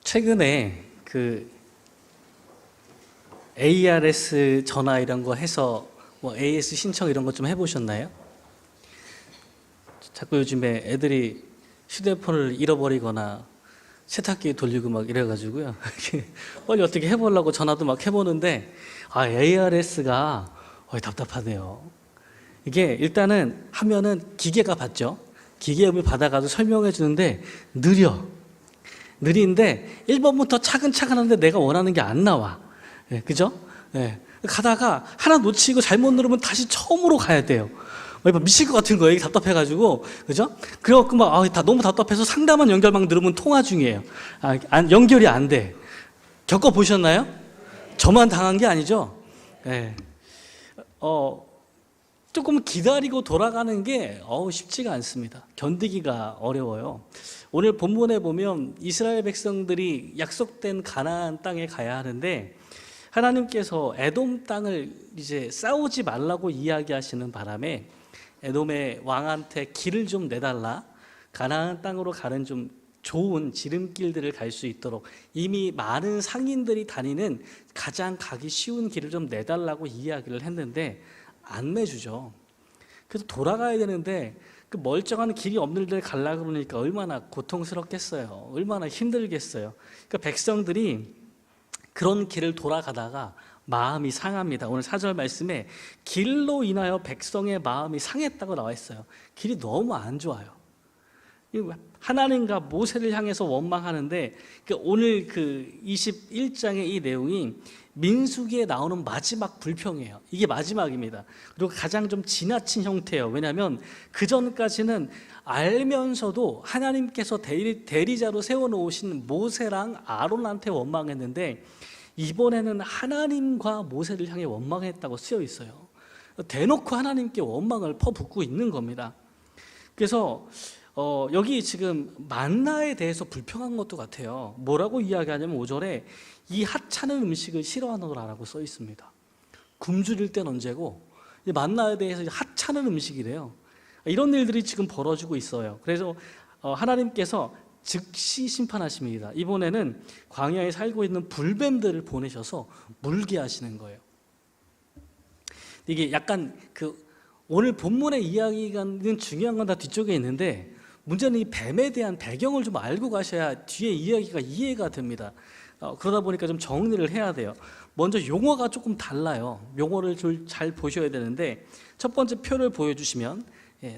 최근에 그 ARS 전화 이런 거 해서 뭐 AS 신청 이런 거 좀 해보셨나요? 자꾸 요즘에 애들이 휴대폰을 잃어버리거나 세탁기 돌리고 막 이래가지고요. 빨리 어떻게 해보려고 전화도 막 해보는데 ARS가 답답하네요. 이게 일단은 하면은 기계가 받죠. 기계음을 받아가지고 설명해 주는데 느린데 1번부터 차근차근 하는데 내가 원하는 게 안 나와. 그죠? 가다가 하나 놓치고 잘못 누르면 다시 처음으로 가야 돼요. 미칠 것 같은 거예요. 답답해가지고. 그죠? 그래갖고 너무 답답해서 상담원 연결 막 누르면 통화 중이에요. 연결이 안 돼. 겪어보셨나요? 저만 당한 게 아니죠? 조금 기다리고 돌아가는 게 쉽지가 않습니다. 견디기가 어려워요. 오늘 본문에 보면 이스라엘 백성들이 약속된 가나안 땅에 가야 하는데 하나님께서 에돔 땅을 이제 싸우지 말라고 이야기하시는 바람에 에돔의 왕한테 길을 좀 내달라, 가나안 땅으로 가는 좀 좋은 지름길들을 갈 수 있도록 이미 많은 상인들이 다니는 가장 가기 쉬운 길을 좀 내달라고 이야기를 했는데 안 내주죠. 그래서 돌아가야 되는데 그 멀쩡한 길이 없는 데를 가려고 그러니까 얼마나 고통스럽겠어요. 얼마나 힘들겠어요. 그러니까 백성들이 그런 길을 돌아가다가 마음이 상합니다. 오늘 4절 말씀에 길로 인하여 백성의 마음이 상했다고 나와 있어요. 길이 너무 안 좋아요. 하나님과 모세를 향해서 원망하는데 오늘 그 21장의 이 내용이 민수기에 나오는 마지막 불평이에요. 이게 마지막입니다. 그리고 가장 좀 지나친 형태예요. 왜냐하면 그 전까지는 알면서도 하나님께서 대리자로 세워놓으신 모세랑 아론한테 원망했는데 이번에는 하나님과 모세를 향해 원망했다고 쓰여 있어요. 대놓고 하나님께 원망을 퍼붓고 있는 겁니다. 그래서 여기 지금 만나에 대해서 불평한 것도 같아요. 뭐라고 이야기하냐면 5절에 이 하찮은 음식을 싫어하노라라고 써 있습니다. 굶주릴 땐 언제고 만나에 대해서 하찮은 음식이래요. 이런 일들이 지금 벌어지고 있어요. 그래서 하나님께서 즉시 심판하십니다. 이번에는 광야에 살고 있는 불뱀들을 보내셔서 물게 하시는 거예요. 이게 약간 오늘 본문의 이야기가 중요한 건 다 뒤쪽에 있는데 문제는 이 뱀에 대한 배경을 좀 알고 가셔야 뒤에 이야기가 이해가 됩니다. 그러다 보니까 좀 정리를 해야 돼요. 먼저 용어가 조금 달라요. 용어를 잘 보셔야 되는데 첫 번째 표를 보여주시면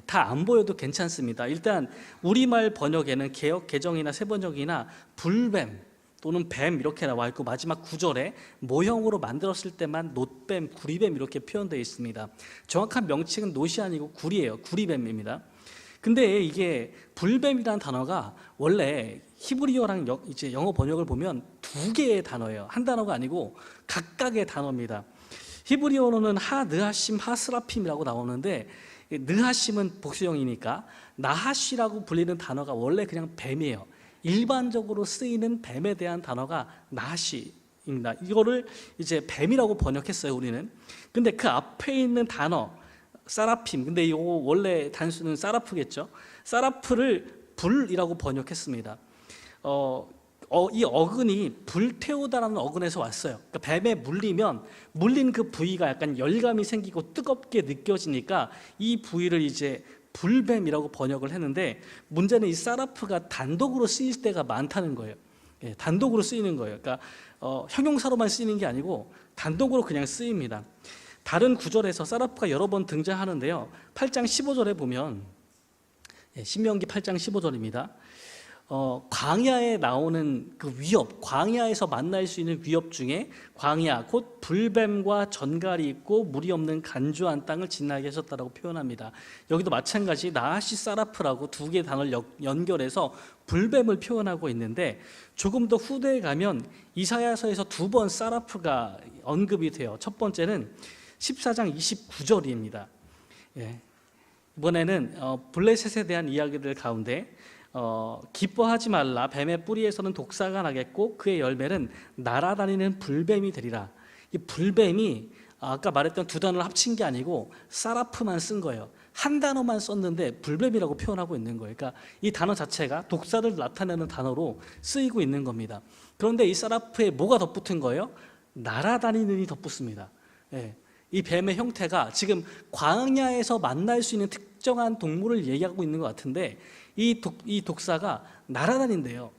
다 안 보여도 괜찮습니다. 일단 우리말 번역에는 개역 개정이나 세번역이나 불뱀 또는 뱀 이렇게 나와 있고 마지막 9절에 모형으로 만들었을 때만 놋뱀, 구리뱀 이렇게 표현되어 있습니다. 정확한 명칭은 놋이 아니고 구리예요. 구리뱀입니다. 근데 이게 불뱀이라는 단어가 원래 히브리어랑 이제 영어 번역을 보면 두 개의 단어예요. 한 단어가 아니고 각각의 단어입니다. 히브리어로는 느하심, 하스라핌이라고 나오는데 느하심은 복수형이니까 나하시라고 불리는 단어가 원래 그냥 뱀이에요. 일반적으로 쓰이는 뱀에 대한 단어가 나하시입니다. 이거를 이제 뱀이라고 번역했어요, 우리는. 근데 그 앞에 있는 단어 사라핌, 근데 이거 원래 단수는 사라프겠죠. 사라프를 불이라고 번역했습니다. 이 어근이 불태우다라는 어근에서 왔어요. 그러니까 뱀에 물린 그 부위가 약간 열감이 생기고 뜨겁게 느껴지니까 이 부위를 이제 불뱀이라고 번역을 했는데 문제는 이 사라프가 단독으로 쓰일 때가 많다는 거예요. 단독으로 쓰이는 거예요. 그러니까 형용사로만 쓰이는 게 아니고 단독으로 그냥 쓰입니다. 다른 구절에서 사라프가 여러 번 등장하는데요. 8장 15절에 보면 신명기 8장 15절입니다. 광야에 나오는 그 위협, 광야에서 만날 수 있는 위협 중에 광야, 곧 불뱀과 전갈이 있고 물이 없는 간주한 땅을 지나게 하셨다라고 표현합니다. 여기도 마찬가지 나하시 사라프라고 두 개의 단어를 연결해서 불뱀을 표현하고 있는데 조금 더 후대에 가면 이사야서에서 두 번 사라프가 언급이 돼요. 첫 번째는 14장 29절입니다. 이번에는 블레셋에 대한 이야기들 가운데 기뻐하지 말라. 뱀의 뿌리에서는 독사가 나겠고 그의 열매는 날아다니는 불뱀이 되리라. 이 불뱀이 아까 말했던 두 단어를 합친 게 아니고 사라프만 쓴 거예요. 한 단어만 썼는데 불뱀이라고 표현하고 있는 거예요. 그러니까 이 단어 자체가 독사를 나타내는 단어로 쓰이고 있는 겁니다. 그런데 이 사라프에 뭐가 덧붙은 거예요? 날아다니는이 덧붙습니다. 예. 이 뱀의 형태가 지금 광야에서 만날 수 있는 특정한 동물을 얘기하고 있는 것 같은데 이 독사가 날아다닌대요.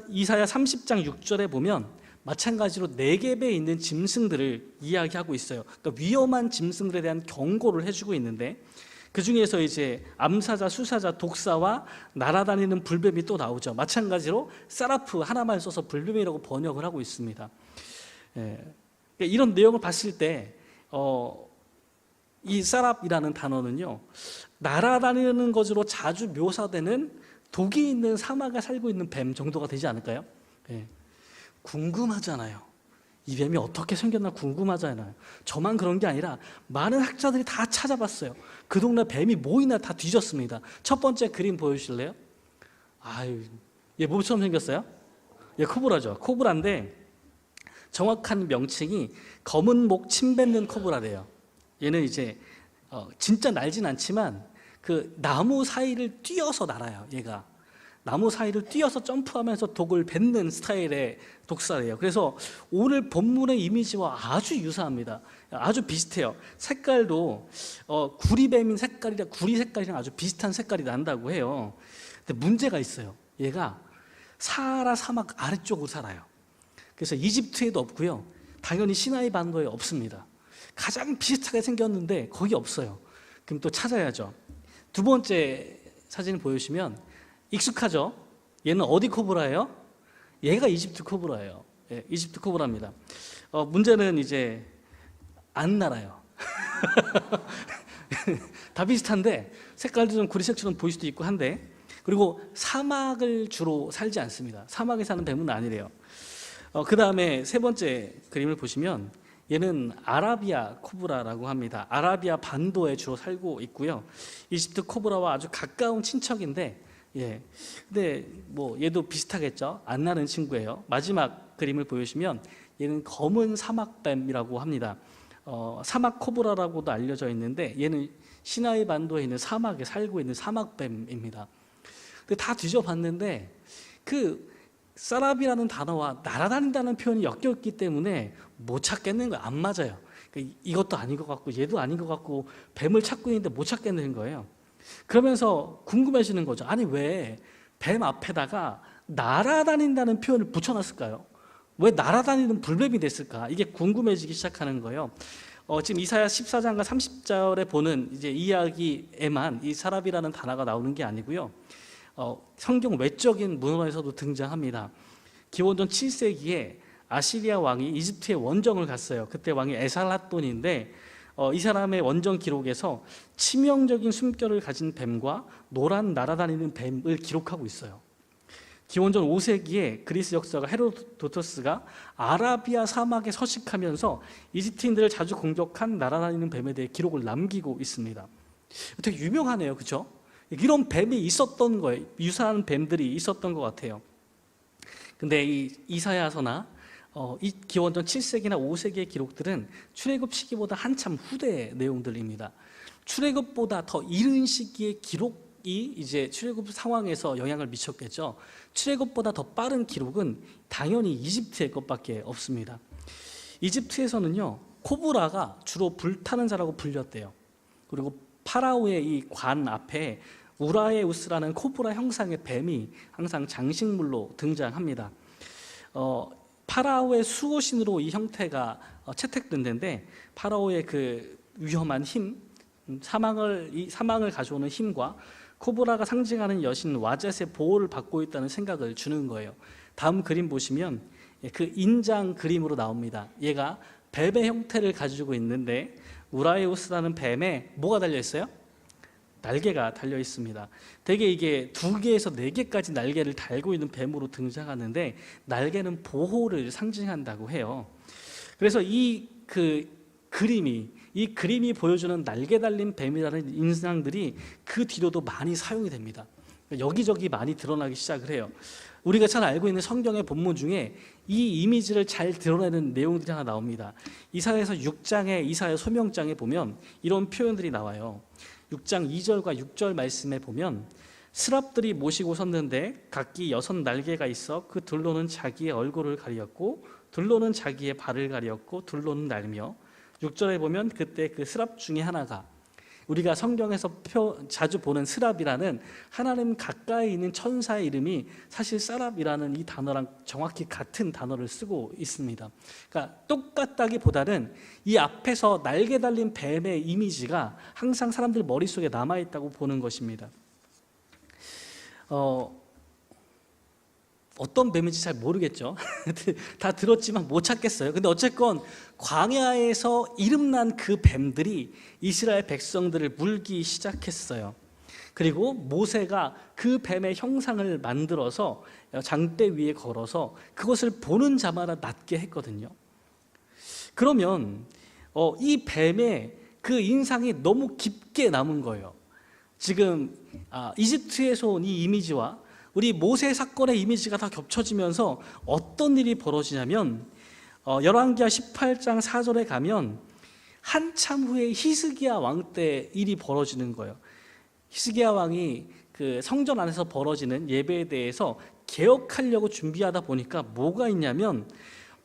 이사야 30장 6절에 보면 마찬가지로 네겝에 있는 짐승들을 이야기하고 있어요. 그러니까 위험한 짐승들에 대한 경고를 해주고 있는데 그 중에서 이제 암사자, 수사자, 독사와 날아다니는 불뱀이 또 나오죠. 마찬가지로 사라프 하나만 써서 불뱀이라고 번역을 하고 있습니다. 예. 이런 내용을 봤을 때 이 사랍이라는 단어는요, 날아다니는 것으로 자주 묘사되는 독이 있는 사막에 살고 있는 뱀 정도가 되지 않을까요? 예. 궁금하잖아요. 이 뱀이 어떻게 생겼나 궁금하잖아요. 저만 그런 게 아니라 많은 학자들이 다 찾아봤어요. 그 동네 뱀이 뭐 있나 다 뒤졌습니다. 첫 번째 그림 보여주실래요? 아유, 얘 몸처럼 생겼어요? 얘 코브라죠. 코브라인데 정확한 명칭이 검은 목 침 뱉는 코브라래요. 얘는 이제 진짜 날진 않지만 그 나무 사이를 뛰어서 날아요. 얘가 나무 사이를 뛰어서 점프하면서 독을 뱉는 스타일의 독사래요. 그래서 오늘 본문의 이미지와 아주 유사합니다. 아주 비슷해요. 색깔도 구리뱀인 색깔이랑 구리 색깔이랑 아주 비슷한 색깔이 난다고 해요. 근데 문제가 있어요. 얘가 사하라 사막 아래쪽으로 살아요. 그래서 이집트에도 없고요. 당연히 시나이 반도에 없습니다. 가장 비슷하게 생겼는데 거기 없어요. 그럼 또 찾아야죠. 두 번째 사진 보여주시면 익숙하죠? 얘는 어디 코브라예요? 얘가 이집트 코브라예요. 예, 이집트 코브라입니다. 문제는 이제 안 날아요. 다 비슷한데 색깔도 좀 구리색처럼 보일 수도 있고 한데, 그리고 사막을 주로 살지 않습니다. 사막에 사는 뱀은 아니래요. 그 다음에 세 번째 그림을 보시면 얘는 아라비아 코브라라고 합니다. 아라비아 반도에 주로 살고 있고요. 이집트 코브라와 아주 가까운 친척인데, 예, 근데 뭐 얘도 비슷하겠죠. 안 나는 친구예요. 마지막 그림을 보여주시면 얘는 검은 사막뱀이라고 합니다. 사막 코브라라고도 알려져 있는데 얘는 시나이 반도에 있는 사막에 살고 있는 사막뱀입니다. 근데 다 뒤져봤는데 그 사랍이라는 단어와 날아다닌다는 표현이 엮였기 때문에 못 찾겠는 거예요. 안 맞아요. 그러니까 이것도 아닌 것 같고 얘도 아닌 것 같고 뱀을 찾고 있는데 못 찾겠는 거예요. 그러면서 궁금해지는 거죠. 아니 왜 뱀 앞에다가 날아다닌다는 표현을 붙여놨을까요? 왜 날아다니는 불뱀이 됐을까? 이게 궁금해지기 시작하는 거예요. 지금 이사야 14장과 30절에 보는 이제 이야기에만 이 사랍이라는 단어가 나오는 게 아니고요. 성경 외적인 문헌에서도 등장합니다. 기원전 7세기에 아시리아 왕이 이집트의 원정을 갔어요. 그때 왕이 에살핫돈인데 이 사람의 원정 기록에서 치명적인 숨결을 가진 뱀과 노란 날아다니는 뱀을 기록하고 있어요. 기원전 5세기에 그리스 역사가 헤로도토스가 아라비아 사막에 서식하면서 이집트인들을 자주 공격한 날아다니는 뱀에 대해 기록을 남기고 있습니다. 되게 유명하네요, 그렇죠? 이런 뱀이 있었던 거예요. 유사한 뱀들이 있었던 것 같아요. 근데 이 이사야서나 이 기원전 7세기나 5세기의 기록들은 출애굽 시기보다 한참 후대의 내용들입니다. 출애굽보다 더 이른 시기의 기록이 이제 출애굽 상황에서 영향을 미쳤겠죠. 출애굽보다 더 빠른 기록은 당연히 이집트의 것밖에 없습니다. 이집트에서는요, 코브라가 주로 불타는 자라고 불렸대요. 그리고 파라오의 이 관 앞에 우라에우스라는 코브라 형상의 뱀이 항상 장식물로 등장합니다. 파라오의 수호신으로 이 형태가 채택된데 파라오의 그 위험한 힘, 사망을 가져오는 힘과 코브라가 상징하는 여신 와젯의 보호를 받고 있다는 생각을 주는 거예요. 다음 그림 보시면 그 인장 그림으로 나옵니다. 얘가 뱀의 형태를 가지고 있는데 우라에우스라는 뱀에 뭐가 달려 있어요? 날개가 달려 있습니다. 대개 이게 2개에서 4개까지 날개를 달고 있는 뱀으로 등장하는데 날개는 보호를 상징한다고 해요. 그래서 이 그림이 보여주는 날개 달린 뱀이라는 인상들이 그 뒤로도 많이 사용이 됩니다. 여기저기 많이 드러나기 시작을 해요. 우리가 잘 알고 있는 성경의 본문 중에 이 이미지를 잘 드러내는 내용들이 하나 나옵니다. 이사야서 6장의 이사야 소명장에 보면 이런 표현들이 나와요. 6장 2절과 6절 말씀에 보면 스랍들이 모시고 섰는데 각기 6날개가 있어 그 둘로는 자기의 얼굴을 가리었고 둘로는 자기의 발을 가리었고 둘로는 날며 6절에 보면 그때 그 스랍 중에 하나가 우리가 성경에서 자주 보는 스랍이라는 하나님 가까이 있는 천사의 이름이 사실 사랍이라는 이 단어랑 정확히 같은 단어를 쓰고 있습니다. 그러니까 똑같다기보다는 이 앞에서 날개 달린 뱀의 이미지가 항상 사람들 머릿속에 남아있다고 보는 것입니다. 어떤 뱀인지 잘 모르겠죠. 다 들었지만 못 찾겠어요. 근데 어쨌건 광야에서 이름난 그 뱀들이 이스라엘 백성들을 물기 시작했어요. 그리고 모세가 그 뱀의 형상을 만들어서 장대 위에 걸어서 그것을 보는 자마다 낫게 했거든요. 그러면 이 뱀의 그 인상이 너무 깊게 남은 거예요. 지금 이집트에서 온 이 이미지와 우리 모세 사건의 이미지가 다 겹쳐지면서 어떤 일이 벌어지냐면 열왕기하 18장 4절에 가면 한참 후에 히스기야 왕 때 일이 벌어지는 거예요. 히스기야 왕이 그 성전 안에서 벌어지는 예배에 대해서 개혁하려고 준비하다 보니까 뭐가 있냐면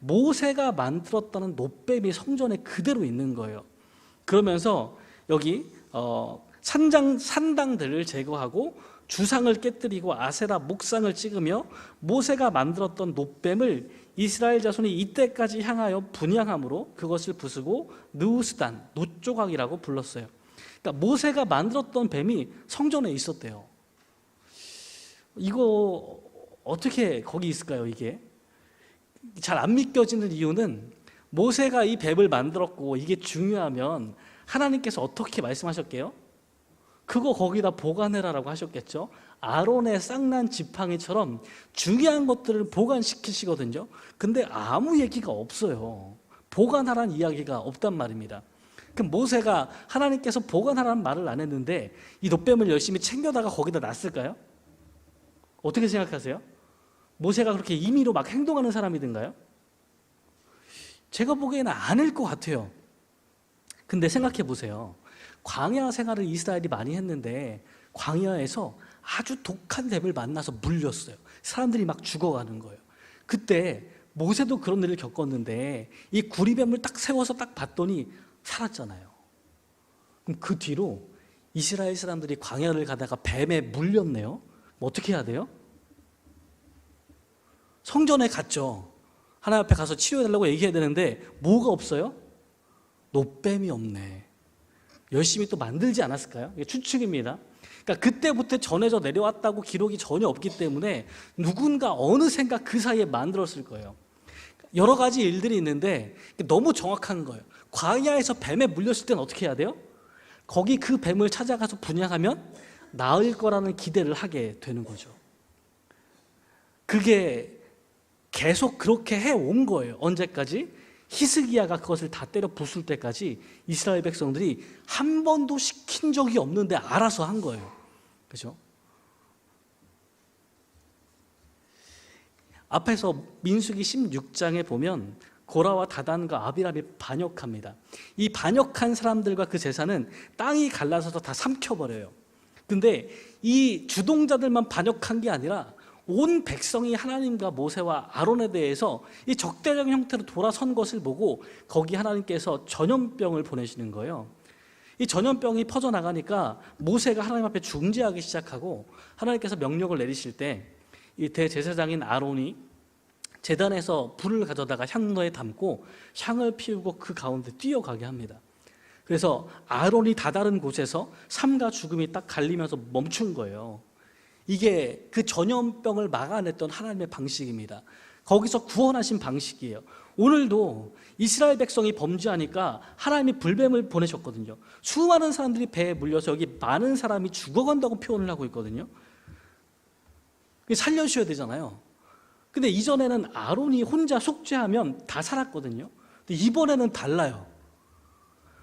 모세가 만들었다는 놋뱀이 성전에 그대로 있는 거예요. 그러면서 여기 산당들을 제거하고 주상을 깨뜨리고 아세라 목상을 찍으며 모세가 만들었던 놋뱀을 이스라엘 자손이 이때까지 향하여 분향함으로 그것을 부수고 느우스단, 놋조각이라고 불렀어요. 그러니까 모세가 만들었던 뱀이 성전에 있었대요. 이거 어떻게 거기 있을까요? 이게 잘 안 믿겨지는 이유는 모세가 이 뱀을 만들었고 이게 중요하면 하나님께서 어떻게 말씀하셨게요? 그거 거기다 보관해라라고 하셨겠죠. 아론의 쌍난 지팡이처럼 중요한 것들을 보관시키시거든요. 근데 아무 얘기가 없어요. 보관하라는 이야기가 없단 말입니다. 그럼 모세가 하나님께서 보관하라는 말을 안 했는데 이 놋뱀을 열심히 챙겨다가 거기다 놨을까요? 어떻게 생각하세요? 모세가 그렇게 임의로 막 행동하는 사람이든가요? 제가 보기에는 아닐 것 같아요. 근데 생각해 보세요. 광야 생활을 이스라엘이 많이 했는데 광야에서 아주 독한 뱀을 만나서 물렸어요. 사람들이 막 죽어가는 거예요. 그때 모세도 그런 일을 겪었는데 이 구리뱀을 딱 세워서 딱 봤더니 살았잖아요. 그럼 그 뒤로 이스라엘 사람들이 광야를 가다가 뱀에 물렸네요. 뭐 어떻게 해야 돼요? 성전에 갔죠. 하나님 앞에 가서 치료해달라고 얘기해야 되는데 뭐가 없어요? 놋뱀이 없네. 열심히 또 만들지 않았을까요? 이게 추측입니다. 그러니까 그때부터 전해져 내려왔다고 기록이 전혀 없기 때문에 누군가 어느샌가 그 사이에 만들었을 거예요. 여러 가지 일들이 있는데 너무 정확한 거예요. 광야에서 뱀에 물렸을 때는 어떻게 해야 돼요? 거기 그 뱀을 찾아가서 분향하면 나을 거라는 기대를 하게 되는 거죠. 그게 계속 그렇게 해온 거예요. 언제까지? 히스기야가 그것을 다 때려 부술 때까지 이스라엘 백성들이 한 번도 시킨 적이 없는데 알아서 한 거예요. 그렇죠? 앞에서 민수기 16장에 보면 고라와 다단과 아비람이 반역합니다. 이 반역한 사람들과 그 제사는 땅이 갈라서서 다 삼켜버려요. 근데 이 주동자들만 반역한 게 아니라 온 백성이 하나님과 모세와 아론에 대해서 이 적대적인 형태로 돌아선 것을 보고 거기 하나님께서 전염병을 보내시는 거예요. 이 전염병이 퍼져나가니까 모세가 하나님 앞에 중재하기 시작하고 하나님께서 명령을 내리실 때 이 대제사장인 아론이 제단에서 불을 가져다가 향로에 담고 향을 피우고 그 가운데 뛰어가게 합니다. 그래서 아론이 다다른 곳에서 삶과 죽음이 딱 갈리면서 멈춘 거예요. 이게 그 전염병을 막아냈던 하나님의 방식입니다. 거기서 구원하신 방식이에요. 오늘도 이스라엘 백성이 범죄하니까 하나님이 불뱀을 보내셨거든요. 수많은 사람들이 배에 물려서 여기 많은 사람이 죽어간다고 표현을 하고 있거든요. 살려주셔야 되잖아요. 근데 이전에는 아론이 혼자 속죄하면 다 살았거든요. 근데 이번에는 달라요.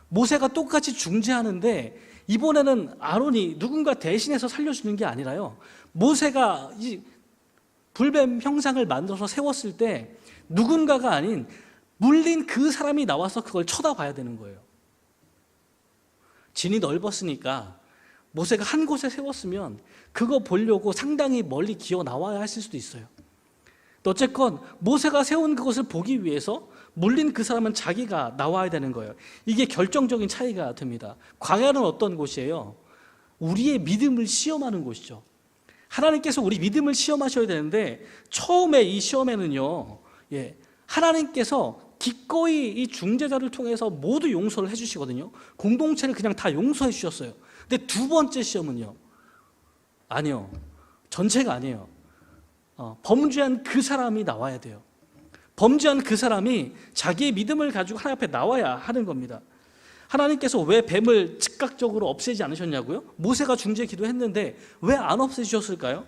모세가 똑같이 중재하는데 이번에는 아론이 누군가 대신해서 살려주는 게 아니라요. 모세가 불뱀 형상을 만들어서 세웠을 때 누군가가 아닌 물린 그 사람이 나와서 그걸 쳐다봐야 되는 거예요. 진이 넓었으니까 모세가 한 곳에 세웠으면 그거 보려고 상당히 멀리 기어 나와야 했을 수도 있어요. 어쨌건 모세가 세운 그것을 보기 위해서 물린 그 사람은 자기가 나와야 되는 거예요. 이게 결정적인 차이가 됩니다. 광야는 어떤 곳이에요? 우리의 믿음을 시험하는 곳이죠. 하나님께서 우리 믿음을 시험하셔야 되는데 처음에 이 시험에는요, 하나님께서 기꺼이 이 중재자를 통해서 모두 용서를 해주시거든요. 공동체를 그냥 다 용서해 주셨어요. 근데 두 번째 시험은요, 아니요, 전체가 아니에요. 범죄한 그 사람이 나와야 돼요. 범죄한 그 사람이 자기의 믿음을 가지고 하나님 앞에 나와야 하는 겁니다. 하나님께서 왜 뱀을 즉각적으로 없애지 않으셨냐고요? 모세가 중재 기도했는데 왜 안 없애주셨을까요?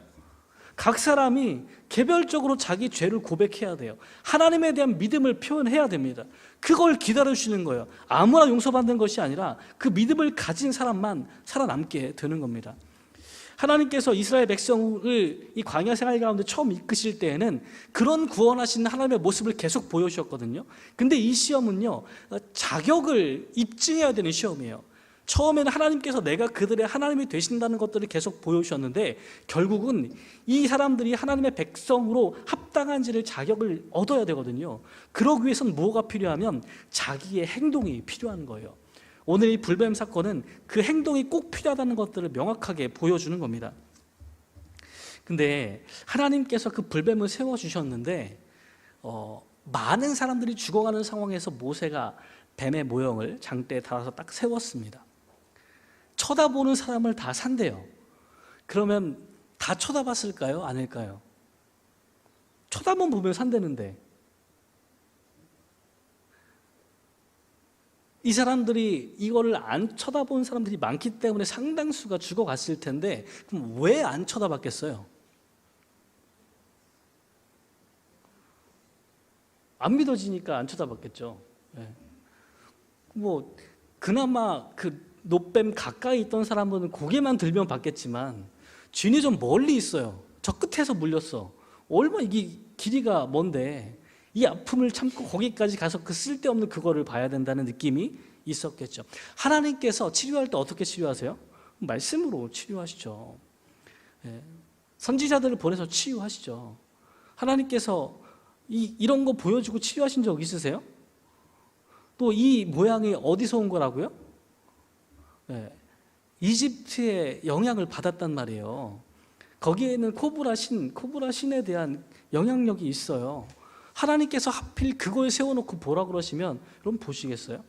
각 사람이 개별적으로 자기 죄를 고백해야 돼요. 하나님에 대한 믿음을 표현해야 됩니다. 그걸 기다려주시는 거예요. 아무나 용서받는 것이 아니라 그 믿음을 가진 사람만 살아남게 되는 겁니다. 하나님께서 이스라엘 백성을 이 광야 생활 가운데 처음 이끄실 때에는 그런 구원하신 하나님의 모습을 계속 보여주셨거든요. 근데 이 시험은요, 자격을 입증해야 되는 시험이에요. 처음에는 하나님께서 내가 그들의 하나님이 되신다는 것들을 계속 보여주셨는데 결국은 이 사람들이 하나님의 백성으로 합당한지를 자격을 얻어야 되거든요. 그러기 위해서는 뭐가 필요하면 자기의 행동이 필요한 거예요. 오늘 이 불뱀 사건은 그 행동이 꼭 필요하다는 것들을 명확하게 보여주는 겁니다. 근데 하나님께서 그 불뱀을 세워주셨는데 많은 사람들이 죽어가는 상황에서 모세가 뱀의 모형을 장대에 달아서 딱 세웠습니다. 쳐다보는 사람을 다 산대요. 그러면 다 쳐다봤을까요? 아닐까요? 쳐다만 보면 산다는데 이 사람들이 이거를 안 쳐다본 사람들이 많기 때문에 상당수가 죽어갔을 텐데 그럼 왜 안 쳐다봤겠어요? 안 믿어지니까 안 쳐다봤겠죠. 뭐 그나마 그 노뱀 가까이 있던 사람들은 고개만 들면 봤겠지만 쥐는 좀 멀리 있어요. 저 끝에서 물렸어. 얼마나 이게 길이가 먼데 이 아픔을 참고 거기까지 가서 그 쓸데없는 그거를 봐야 된다는 느낌이 있었겠죠. 하나님께서 치료할 때 어떻게 치료하세요? 말씀으로 치료하시죠. 선지자들을 보내서 치유하시죠. 하나님께서 이런 거 보여주고 치유하신 적 있으세요? 또 이 모양이 어디서 온 거라고요? 이집트의 영향을 받았단 말이에요. 거기에는 코브라 신에 대한 영향력이 있어요. 하나님께서 하필 그걸 세워놓고 보라 그러시면 여러분 보시겠어요?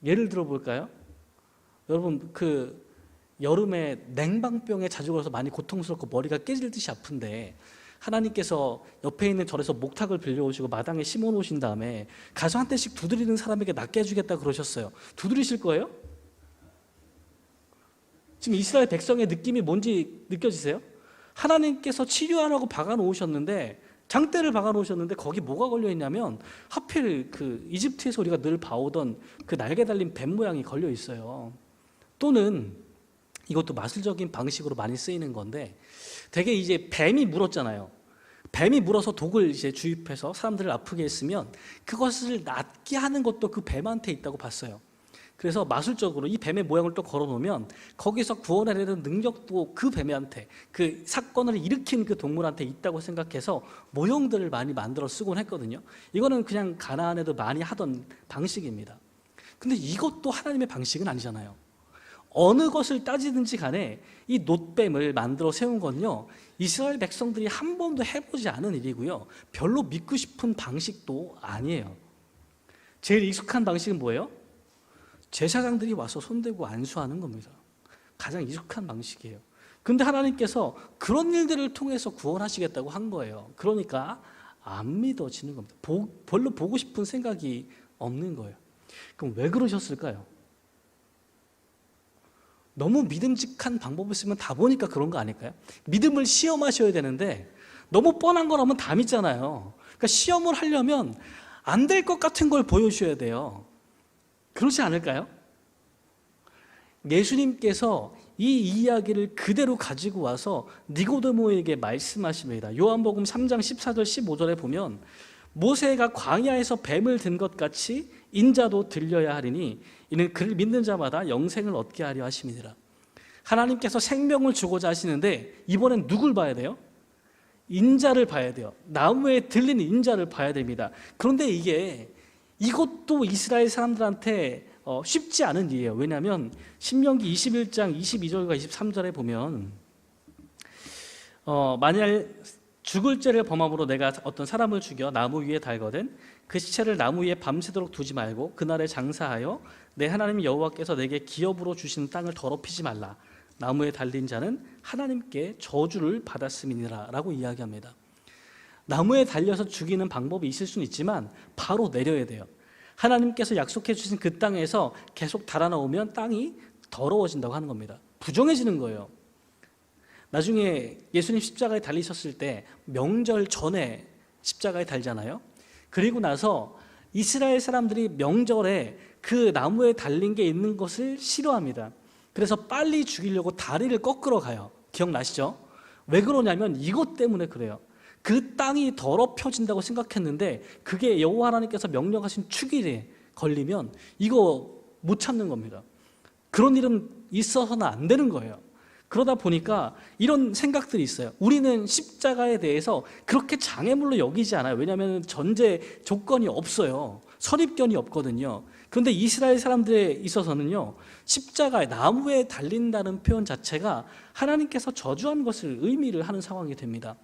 예를 들어 볼까요? 여러분 그 여름에 냉방병에 자주 걸려서 많이 고통스럽고 머리가 깨질 듯이 아픈데 하나님께서 옆에 있는 절에서 목탁을 빌려오시고 마당에 심어놓으신 다음에 가서 한 대씩 두드리는 사람에게 낫게 해주겠다 그러셨어요. 두드리실 거예요? 지금 이스라엘 백성의 느낌이 뭔지 느껴지세요? 하나님께서 치료하라고 박아놓으셨는데 장대를 박아놓으셨는데 거기 뭐가 걸려있냐면 하필 그 이집트에서 우리가 늘 봐오던 그 날개 달린 뱀 모양이 걸려 있어요. 또는 이것도 마술적인 방식으로 많이 쓰이는 건데 되게 이제 뱀이 물었잖아요. 뱀이 물어서 독을 이제 주입해서 사람들을 아프게 했으면 그것을 낫게 하는 것도 그 뱀한테 있다고 봤어요. 그래서 마술적으로 이 뱀의 모양을 또 걸어놓으면 거기서 구원해내는 능력도 그 뱀한테, 그 사건을 일으킨 그 동물한테 있다고 생각해서 모형들을 많이 만들어 쓰곤 했거든요. 이거는 그냥 가나안에도 많이 하던 방식입니다. 근데 이것도 하나님의 방식은 아니잖아요. 어느 것을 따지든지 간에 이 놋뱀을 만들어 세운 건요, 이스라엘 백성들이 한 번도 해보지 않은 일이고요, 별로 믿고 싶은 방식도 아니에요. 제일 익숙한 방식은 뭐예요? 제사장들이 와서 손대고 안수하는 겁니다. 가장 익숙한 방식이에요. 근데 하나님께서 그런 일들을 통해서 구원하시겠다고 한 거예요. 그러니까 안 믿어지는 겁니다. 별로 보고 싶은 생각이 없는 거예요. 그럼 왜 그러셨을까요? 너무 믿음직한 방법을 쓰면 다 보니까 그런 거 아닐까요? 믿음을 시험하셔야 되는데 너무 뻔한 거라면 다 믿잖아요. 그러니까 시험을 하려면 안 될 것 같은 걸 보여주셔야 돼요. 그렇지 않을까요? 예수님께서 이 이야기를 그대로 가지고 와서 니고데모에게 말씀하십니다. 요한복음 3장 14절 15절에 보면 모세가 광야에서 뱀을 든 것 같이 인자도 들려야 하리니 이는 그를 믿는 자마다 영생을 얻게 하려 하심이니라. 하나님께서 생명을 주고자 하시는데 이번엔 누굴 봐야 돼요? 인자를 봐야 돼요. 나무에 들린 인자를 봐야 됩니다. 그런데 이것도 이스라엘 사람들한테 쉽지 않은 일이에요. 왜냐하면 신명기 21장 22절과 23절에 보면 만약 죽을 죄를 범함으로 내가 어떤 사람을 죽여 나무 위에 달거든 그 시체를 나무 위에 밤새도록 두지 말고 그날에 장사하여 내 하나님 여호와께서 내게 기업으로 주신 땅을 더럽히지 말라. 나무에 달린 자는 하나님께 저주를 받았음이니라 라고 이야기합니다. 나무에 달려서 죽이는 방법이 있을 수는 있지만 바로 내려야 돼요. 하나님께서 약속해 주신 그 땅에서 계속 달아나오면 땅이 더러워진다고 하는 겁니다. 부정해지는 거예요. 나중에 예수님 십자가에 달리셨을 때 명절 전에 십자가에 달잖아요. 그리고 나서 이스라엘 사람들이 명절에 그 나무에 달린 게 있는 것을 싫어합니다. 그래서 빨리 죽이려고 다리를 꺾으러 가요. 기억나시죠? 왜 그러냐면 이것 때문에 그래요. 그 땅이 더럽혀진다고 생각했는데 그게 여호와 하나님께서 명령하신 축일에 걸리면 이거 못 참는 겁니다. 그런 일은 있어서는 안 되는 거예요. 그러다 보니까 이런 생각들이 있어요. 우리는 십자가에 대해서 그렇게 장애물로 여기지 않아요. 왜냐하면 전제 조건이 없어요. 선입견이 없거든요. 그런데 이스라엘 사람들에 있어서는요, 십자가에 나무에 달린다는 표현 자체가 하나님께서 저주한 것을 의미를 하는 상황이 됩니다.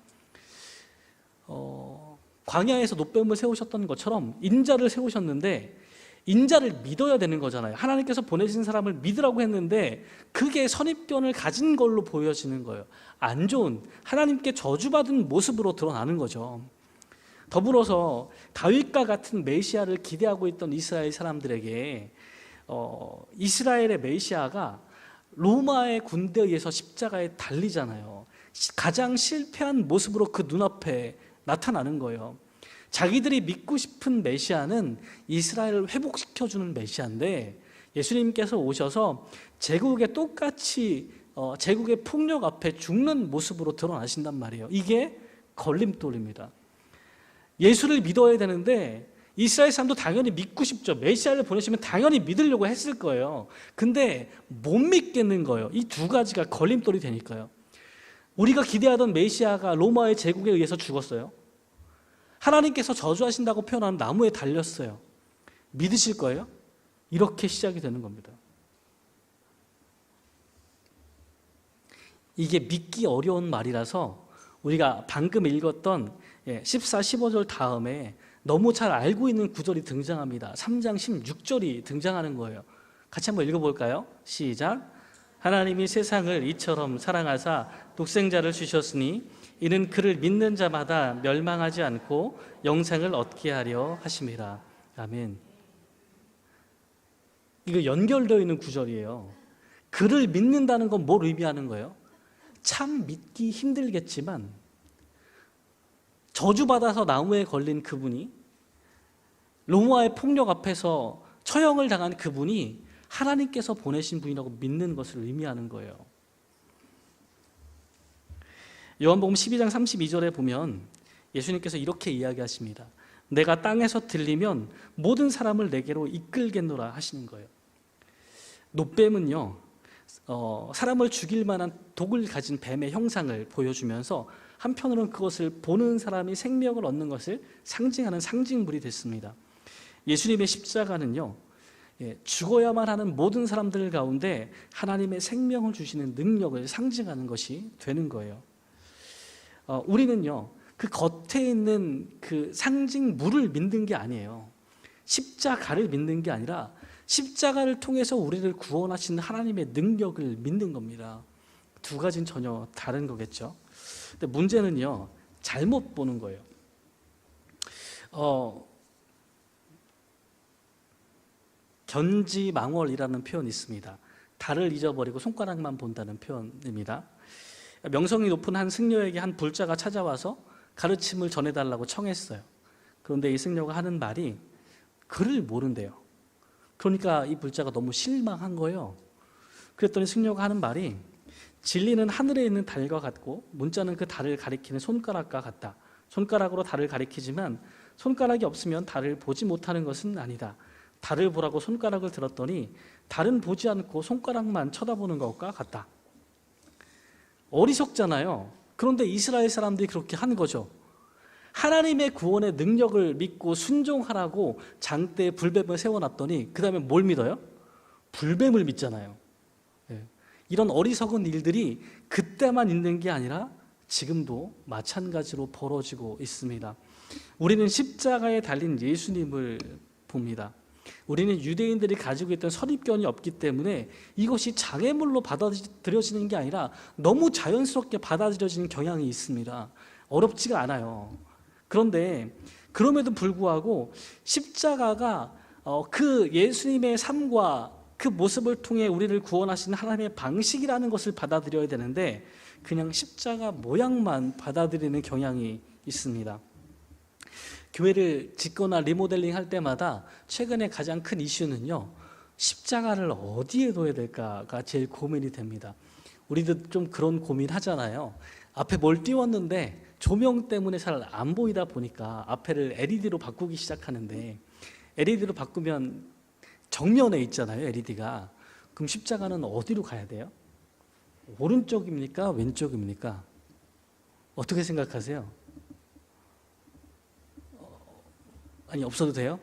광야에서 놋뱀을 세우셨던 것처럼 인자를 세우셨는데 인자를 믿어야 되는 거잖아요. 하나님께서 보내신 사람을 믿으라고 했는데 그게 선입견을 가진 걸로 보여지는 거예요. 안 좋은 하나님께 저주받은 모습으로 드러나는 거죠. 더불어서 다윗과 같은 메시아를 기대하고 있던 이스라엘 사람들에게 이스라엘의 메시아가 로마의 군대에 의해서 십자가에 달리잖아요. 가장 실패한 모습으로 그 눈앞에 나타나는 거예요. 자기들이 믿고 싶은 메시아는 이스라엘을 회복시켜주는 메시아인데 예수님께서 오셔서 제국에 똑같이 제국의 폭력 앞에 죽는 모습으로 드러나신단 말이에요. 이게 걸림돌입니다. 예수를 믿어야 되는데 이스라엘 사람도 당연히 믿고 싶죠. 메시아를 보내시면 당연히 믿으려고 했을 거예요. 근데 못 믿겠는 거예요. 이 두 가지가 걸림돌이 되니까요. 우리가 기대하던 메시아가 로마의 제국에 의해서 죽었어요. 하나님께서 저주하신다고 표현한 나무에 달렸어요. 믿으실 거예요? 이렇게 시작이 되는 겁니다. 이게 믿기 어려운 말이라서 우리가 방금 읽었던 14, 15절 다음에 너무 잘 알고 있는 구절이 등장합니다. 3장 16절이 등장하는 거예요. 같이 한번 읽어볼까요? 시작. 하나님이 세상을 이처럼 사랑하사 독생자를 주셨으니 이는 그를 믿는 자마다 멸망하지 않고 영생을 얻게 하려 하심이라. 아멘. 이거 연결되어 있는 구절이에요. 그를 믿는다는 건 뭘 의미하는 거예요? 참 믿기 힘들겠지만 저주받아서 나무에 걸린 그분이, 로마의 폭력 앞에서 처형을 당한 그분이 하나님께서 보내신 분이라고 믿는 것을 의미하는 거예요. 요한복음 12장 32절에 보면 예수님께서 이렇게 이야기하십니다. 내가 땅에서 들리면 모든 사람을 내게로 이끌겠노라 하시는 거예요. 놋뱀은요, 사람을 죽일 만한 독을 가진 뱀의 형상을 보여주면서 한편으로는 그것을 보는 사람이 생명을 얻는 것을 상징하는 상징물이 됐습니다. 예수님의 십자가는요, 죽어야만 하는 모든 사람들 가운데 하나님의 생명을 주시는 능력을 상징하는 것이 되는 거예요. 우리는요, 그 겉에 있는 그 상징물을 믿는 게 아니에요. 십자가를 믿는 게 아니라 십자가를 통해서 우리를 구원하시는 하나님의 능력을 믿는 겁니다. 두 가지는 전혀 다른 거겠죠. 근데 문제는요, 잘못 보는 거예요. 견지망월이라는 표현이 있습니다. 달을 잊어버리고 손가락만 본다는 표현입니다. 명성이 높은 한 승려에게 한 불자가 찾아와서 가르침을 전해달라고 청했어요. 그런데 이 승려가 하는 말이 글을 모른대요. 그러니까 이 불자가 너무 실망한 거예요. 그랬더니 승려가 하는 말이 진리는 하늘에 있는 달과 같고 문자는 그 달을 가리키는 손가락과 같다. 손가락으로 달을 가리키지만 손가락이 없으면 달을 보지 못하는 것은 아니다. 달을 보라고 손가락을 들었더니 달은 보지 않고 손가락만 쳐다보는 것과 같다. 어리석잖아요. 그런데 이스라엘 사람들이 그렇게 한 거죠. 하나님의 구원의 능력을 믿고 순종하라고 장대에 불뱀을 세워놨더니 그 다음에 뭘 믿어요? 불뱀을 믿잖아요. 이런 어리석은 일들이 그때만 있는 게 아니라 지금도 마찬가지로 벌어지고 있습니다. 우리는 십자가에 달린 예수님을 봅니다. 우리는 유대인들이 가지고 있던 선입견이 없기 때문에 이것이 장애물로 받아들여지는 게 아니라 너무 자연스럽게 받아들여지는 경향이 있습니다. 어렵지가 않아요. 그런데 그럼에도 불구하고 십자가가 그 예수님의 삶과 그 모습을 통해 우리를 구원하시는 하나님의 방식이라는 것을 받아들여야 되는데 그냥 십자가 모양만 받아들이는 경향이 있습니다. 교회를 짓거나 리모델링 할 때마다 최근에 가장 큰 이슈는요, 십자가를 어디에 둬야 될까가 제일 고민이 됩니다. 우리도 좀 그런 고민 하잖아요. 앞에 뭘 띄웠는데 조명 때문에 잘 안 보이다 보니까 앞에를 LED로 바꾸기 시작하는데 LED로 바꾸면 정면에 있잖아요, LED가. 그럼 십자가는 어디로 가야 돼요? 오른쪽입니까? 왼쪽입니까? 어떻게 생각하세요? 아니, 없어도 돼요?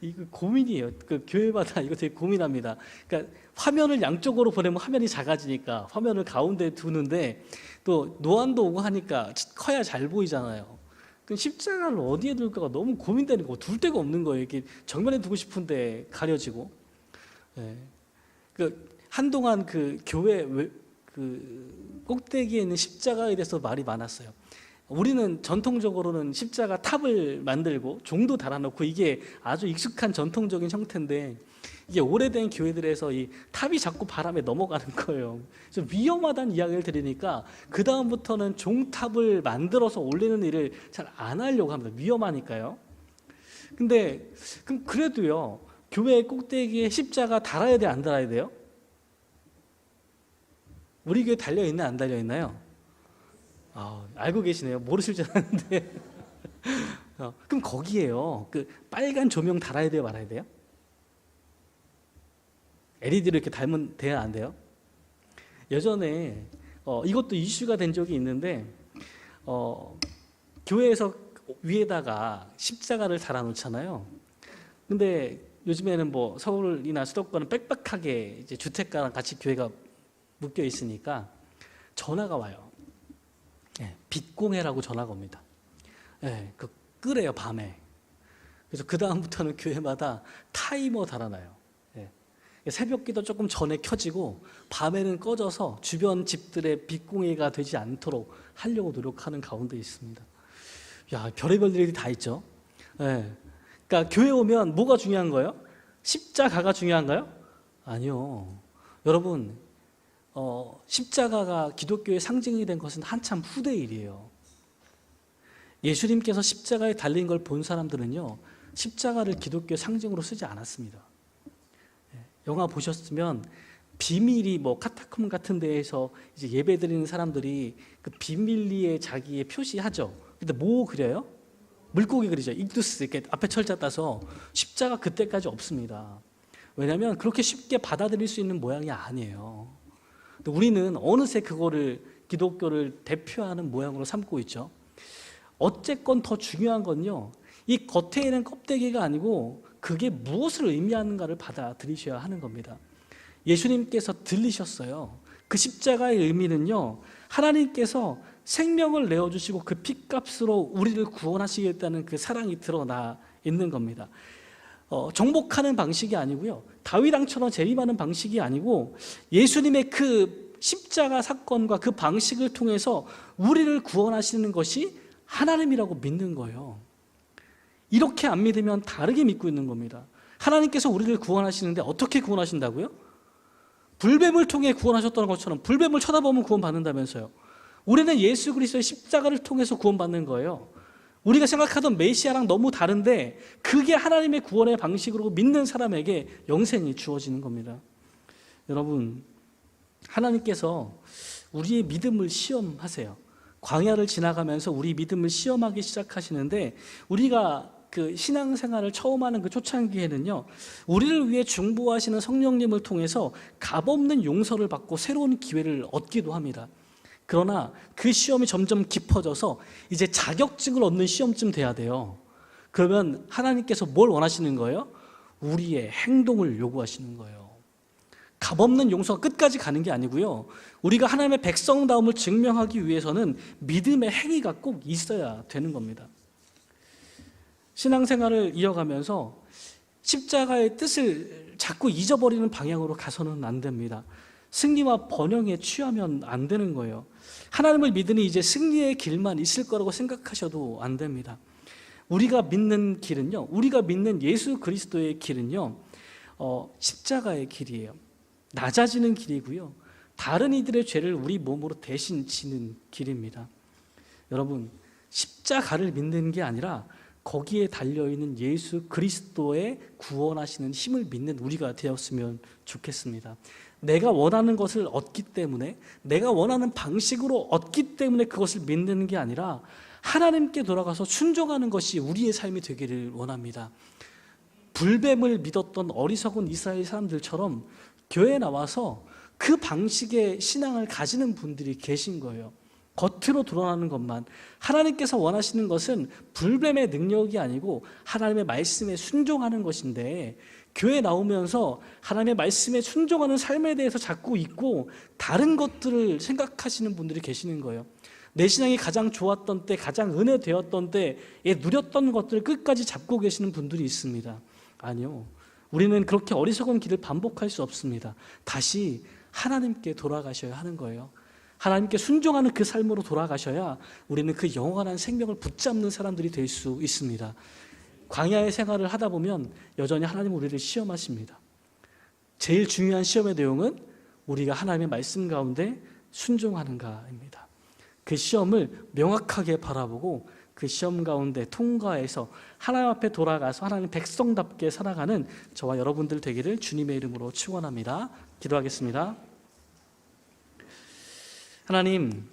이거 고민이에요. 그 교회마다 이거 되게 고민합니다. 그러니까 화면을 양쪽으로 보내면 화면이 작아지니까 화면을 가운데 두는데 또 노안도 오고 하니까 커야 잘 보이잖아요. 그 십자가를 어디에 둘까가 너무 고민되는 거, 둘 데가 없는 거예요. 이렇게 정면에 두고 싶은데 가려지고. 한동안 그 교회 그 꼭대기에 있는 십자가에 대해서 말이 많았어요. 우리는 전통적으로는 십자가 탑을 만들고 종도 달아놓고 이게 아주 익숙한 전통적인 형태인데 이게 오래된 교회들에서 이 탑이 자꾸 바람에 넘어가는 거예요. 좀 위험하다는 이야기를 들으니까 그 다음부터는 종탑을 만들어서 올리는 일을 잘 안 하려고 합니다. 위험하니까요. 근데 그럼 그래도요, 교회 꼭대기에 십자가 달아야 돼, 안 달아야 돼요? 우리 교회 달려 있나 안 달려 있나요? 알고 계시네요. 모르실 줄 알았는데. 그럼 거기에요, 그 빨간 조명 달아야 돼요, 말아야 돼요? LED를 이렇게 달면 돼야 안 돼요? 예전에 이것도 이슈가 된 적이 있는데 교회에서 위에다가 십자가를 달아놓잖아요. 근데 요즘에는 뭐 서울이나 수도권은 빽빽하게 이제 주택가랑 같이 교회가 묶여 있으니까 전화가 와요. 빛공해라고 전화가 옵니다. 끄래요, 밤에. 그래서 그 다음부터는 교회마다 타이머 달아놔요. 새벽 기도 조금 전에 켜지고 밤에는 꺼져서 주변 집들의 빛공해가 되지 않도록 하려고 노력하는 가운데 있습니다. 야, 별의별 일이 다 있죠. 그러니까 교회 오면 뭐가 중요한 거예요? 십자가가 중요한가요? 아니요. 여러분, 십자가가 기독교의 상징이 된 것은 한참 후대 일이에요. 예수님께서 십자가에 달린 걸 본 사람들은요, 십자가를 기독교의 상징으로 쓰지 않았습니다. 영화 보셨으면 비밀이 뭐 카타콤 같은 데에서 이제 예배드리는 사람들이 그 비밀리에 자기의 표시하죠. 근데 뭐 그려요? 물고기 그리죠. 익두스 이렇게 앞에 철자 따서. 십자가 그때까지 없습니다. 왜냐하면 그렇게 쉽게 받아들일 수 있는 모양이 아니에요. 우리는 어느새 그거를 기독교를 대표하는 모양으로 삼고 있죠. 어쨌건 더 중요한 건요, 이 겉에 있는 껍데기가 아니고 그게 무엇을 의미하는가를 받아들이셔야 하는 겁니다. 예수님께서 들리셨어요. 그 십자가의 의미는요, 하나님께서 생명을 내어주시고 그 핏값으로 우리를 구원하시겠다는 그 사랑이 드러나 있는 겁니다. 정복하는 방식이 아니고요, 다윗왕처럼 재림하는 방식이 아니고 예수님의 그 십자가 사건과 그 방식을 통해서 우리를 구원하시는 것이 하나님이라고 믿는 거예요. 이렇게 안 믿으면 다르게 믿고 있는 겁니다. 하나님께서 우리를 구원하시는데 어떻게 구원하신다고요? 불뱀을 통해 구원하셨다는 것처럼 불뱀을 쳐다보면 구원받는다면서요. 우리는 예수 그리스도의 십자가를 통해서 구원받는 거예요. 우리가 생각하던 메시아랑 너무 다른데 그게 하나님의 구원의 방식으로 믿는 사람에게 영생이 주어지는 겁니다. 여러분, 하나님께서 우리의 믿음을 시험하세요. 광야를 지나가면서 우리 믿음을 시험하기 시작하시는데, 우리가 그 신앙생활을 처음 하는 그 초창기에는요, 우리를 위해 중보하시는 성령님을 통해서 값없는 용서를 받고 새로운 기회를 얻기도 합니다. 그러나 그 시험이 점점 깊어져서 이제 자격증을 얻는 시험쯤 돼야 돼요. 그러면 하나님께서 뭘 원하시는 거예요? 우리의 행동을 요구하시는 거예요. 값없는 용서가 끝까지 가는 게 아니고요, 우리가 하나님의 백성다움을 증명하기 위해서는 믿음의 행위가 꼭 있어야 되는 겁니다. 신앙생활을 이어가면서 십자가의 뜻을 자꾸 잊어버리는 방향으로 가서는 안 됩니다. 승리와 번영에 취하면 안 되는 거예요. 하나님을 믿으니 이제 승리의 길만 있을 거라고 생각하셔도 안 됩니다. 우리가 믿는 길은요, 우리가 믿는 예수 그리스도의 길은요, 십자가의 길이에요. 낮아지는 길이고요, 다른 이들의 죄를 우리 몸으로 대신 지는 길입니다. 여러분, 십자가를 믿는 게 아니라 거기에 달려있는 예수 그리스도의 구원하시는 힘을 믿는 우리가 되었으면 좋겠습니다. 내가 원하는 것을 얻기 때문에, 내가 원하는 방식으로 얻기 때문에 그것을 믿는 게 아니라 하나님께 돌아가서 순종하는 것이 우리의 삶이 되기를 원합니다. 불뱀을 믿었던 어리석은 이스라엘 사람들처럼 교회에 나와서 그 방식의 신앙을 가지는 분들이 계신 거예요. 겉으로 드러나는 것만. 하나님께서 원하시는 것은 불뱀의 능력이 아니고 하나님의 말씀에 순종하는 것인데, 교회에 나오면서 하나님의 말씀에 순종하는 삶에 대해서 자꾸 잊고 다른 것들을 생각하시는 분들이 계시는 거예요. 내 신앙이 가장 좋았던 때, 가장 은혜 되었던 때에 누렸던 것들을 끝까지 잡고 계시는 분들이 있습니다. 아니요, 우리는 그렇게 어리석은 길을 반복할 수 없습니다. 다시 하나님께 돌아가셔야 하는 거예요. 하나님께 순종하는 그 삶으로 돌아가셔야 우리는 그 영원한 생명을 붙잡는 사람들이 될 수 있습니다. 광야의 생활을 하다 보면 여전히 하나님은 우리를 시험하십니다. 제일 중요한 시험의 내용은 우리가 하나님의 말씀 가운데 순종하는가입니다. 그 시험을 명확하게 바라보고 그 시험 가운데 통과해서 하나님 앞에 돌아가서 하나님 백성답게 살아가는 저와 여러분들 되기를 주님의 이름으로 축원합니다. 기도하겠습니다. 하나님,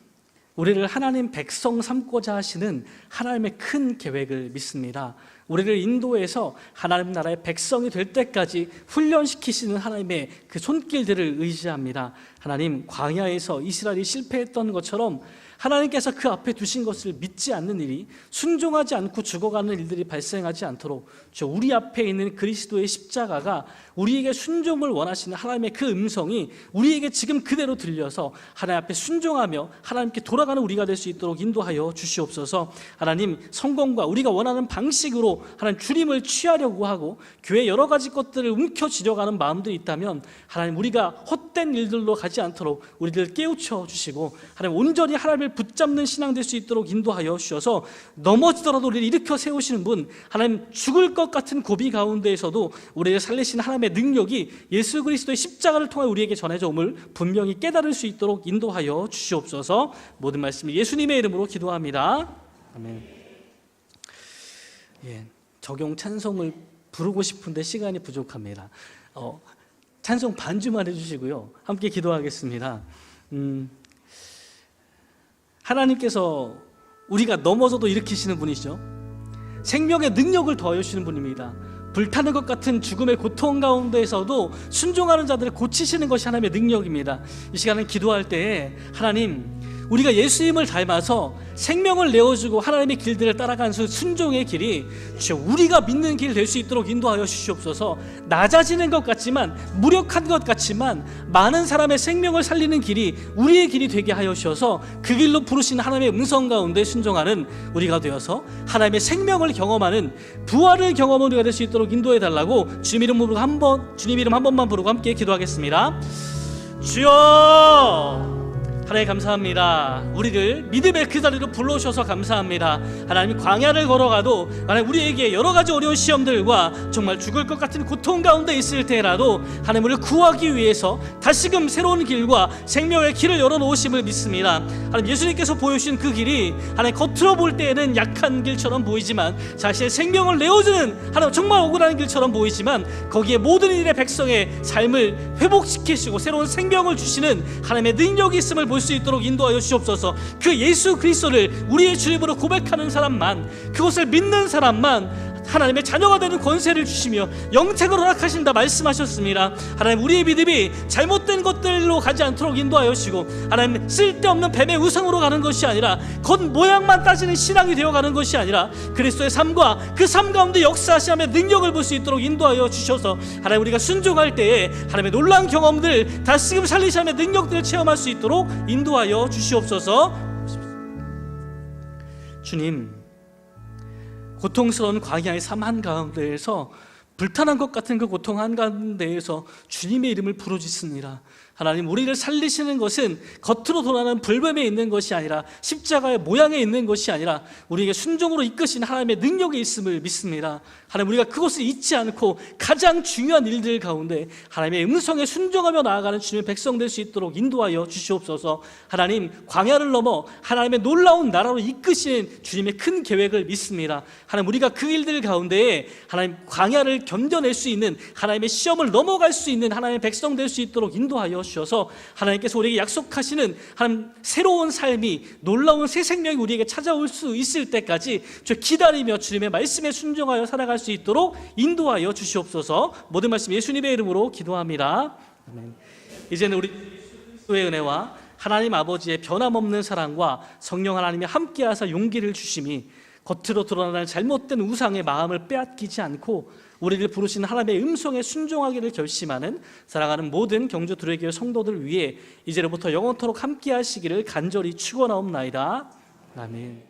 우리를 하나님 백성 삼고자 하시는 하나님의 큰 계획을 믿습니다. 우리를 인도해서 하나님 나라의 백성이 될 때까지 훈련시키시는 하나님의 그 손길들을 의지합니다. 하나님, 광야에서 이스라엘이 실패했던 것처럼 하나님께서 그 앞에 두신 것을 믿지 않는 일이, 순종하지 않고 죽어가는 일들이 발생하지 않도록 우리 앞에 있는 그리스도의 십자가가 우리에게 순종을 원하시는 하나님의 그 음성이 우리에게 지금 그대로 들려서 하나님 앞에 순종하며 하나님께 돌아가는 우리가 될 수 있도록 인도하여 주시옵소서. 하나님, 성공과 우리가 원하는 방식으로 하나님 주님을 취하려고 하고 교회 여러 가지 것들을 움켜쥐려고 하는 마음들이 있다면 하나님, 우리가 헛된 일들로 가지 않도록 우리들 깨우쳐 주시고 하나님, 온전히 하나님을 붙잡는 신앙 될 수 있도록 인도하여 주셔서 넘어지더라도 우리를 일으켜 세우시는 분, 하나님, 죽을 것 같은 고비 가운데에서도 우리를 살리시는 하나님의 능력이 예수 그리스도의 십자가를 통해 우리에게 전해져 옴을 분명히 깨달을 수 있도록 인도하여 주시옵소서. 모든 말씀을 예수님의 이름으로 기도합니다. 아멘. 적용 찬송을 부르고 싶은데 시간이 부족합니다. 찬송 반주만 해주시고요, 함께 기도하겠습니다. 하나님께서 우리가 넘어져도 일으키시는 분이시죠. 생명의 능력을 더하여 주시는 분입니다. 불타는 것 같은 죽음의 고통 가운데에서도 순종하는 자들을 고치시는 것이 하나님의 능력입니다. 이 시간은 기도할 때에 하나님, 우리가 예수님을 닮아서 생명을 내어주고 하나님의 길들을 따라가는 순종의 길이 우리가 믿는 길 될 수 있도록 인도하여 주시옵소서. 낮아지는 것 같지만, 무력한 것 같지만 많은 사람의 생명을 살리는 길이 우리의 길이 되게 하여 주셔서 그 길로 부르신 하나님의 음성 가운데 순종하는 우리가 되어서 하나님의 생명을 경험하는, 부활을 경험하는 우리가 될 수 있도록 인도해 달라고 주님 이름 부르고 주님 이름 한 번만 부르고 함께 기도하겠습니다. 주여, 하나님 감사합니다. 우리를 믿음의 그 자리로 불러오셔서 감사합니다. 하나님 광야를 걸어가도 하나님 우리에게 여러 가지 어려운 시험들과 정말 죽을 것 같은 고통 가운데 있을 때라도 하나님 우리를 구하기 위해서 다시금 새로운 길과 생명의 길을 열어놓으심을 믿습니다. 하나님 예수님께서 보여주신 그 길이 하나님 겉으로 볼 때에는 약한 길처럼 보이지만 자신의 생명을 내어주는 하나님 정말 억울한 길처럼 보이지만 거기에 모든 일의 백성의 삶을 회복시키시고 새로운 생명을 주시는 하나님의 능력이 있음을 볼 수 있도록 인도하여 주옵소서. 그 예수 그리스도를 우리의 주님으로 고백하는 사람만, 그것을 믿는 사람만 하나님의 자녀가 되는 권세를 주시며 영생을 허락하신다 말씀하셨습니다. 하나님 우리의 믿음이 잘못된 것들로 가지 않도록 인도하여 주시고 하나님 쓸데없는 뱀의 우상으로 가는 것이 아니라 겉모양만 따지는 신앙이 되어가는 것이 아니라 그리스도의 삶과 그 삶 가운데 역사하심의 능력을 볼 수 있도록 인도하여 주셔서 하나님 우리가 순종할 때에 하나님의 놀라운 경험들 다시금 살리심의 능력들을 체험할 수 있도록 인도하여 주시옵소서. 주님, 고통스러운 광야의 삶 한가운데에서 불탄한 것 같은 그 고통 한가운데에서 주님의 이름을 부르짖습니다. 하나님 우리를 살리시는 것은 겉으로 드러나는 불뱀에 있는 것이 아니라 십자가의 모양에 있는 것이 아니라 우리에게 순종으로 이끄신 하나님의 능력이 있음을 믿습니다. 하나님 우리가 그것을 잊지 않고 가장 중요한 일들 가운데 하나님의 음성에 순종하며 나아가는 주님의 백성 될 수 있도록 인도하여 주시옵소서. 하나님 광야를 넘어 하나님의 놀라운 나라로 이끄시는 주님의 큰 계획을 믿습니다. 하나님 우리가 그 일들 가운데에 하나님 광야를 견뎌낼 수 있는 하나님의 시험을 넘어갈 수 있는 하나님의 백성 될 수 있도록 인도하여 주셔서 하나님께서 우리에게 약속하시는 하나님 새로운 삶이 놀라운 새 생명이 우리에게 찾아올 수 있을 때까지 저 기다리며 주님의 말씀에 순종하여 살아갈 수 있도록 인도하여 주시옵소서. 모든 말씀 예수님의 이름으로 기도합니다. 아멘. 이제는 우리 그리스도의 은혜와 하나님 아버지의 변함없는 사랑과 성령 하나님이 함께하사 용기를 주심이 겉으로 드러나는 잘못된 우상의 마음을 빼앗기지 않고 우리를 부르신 하나님의 음성에 순종하기를 결심하는 사랑하는 모든 경주 두레교회 성도들 위해 이제로부터 영원토록 함께하시기를 간절히 축원하옵나이다. 아멘.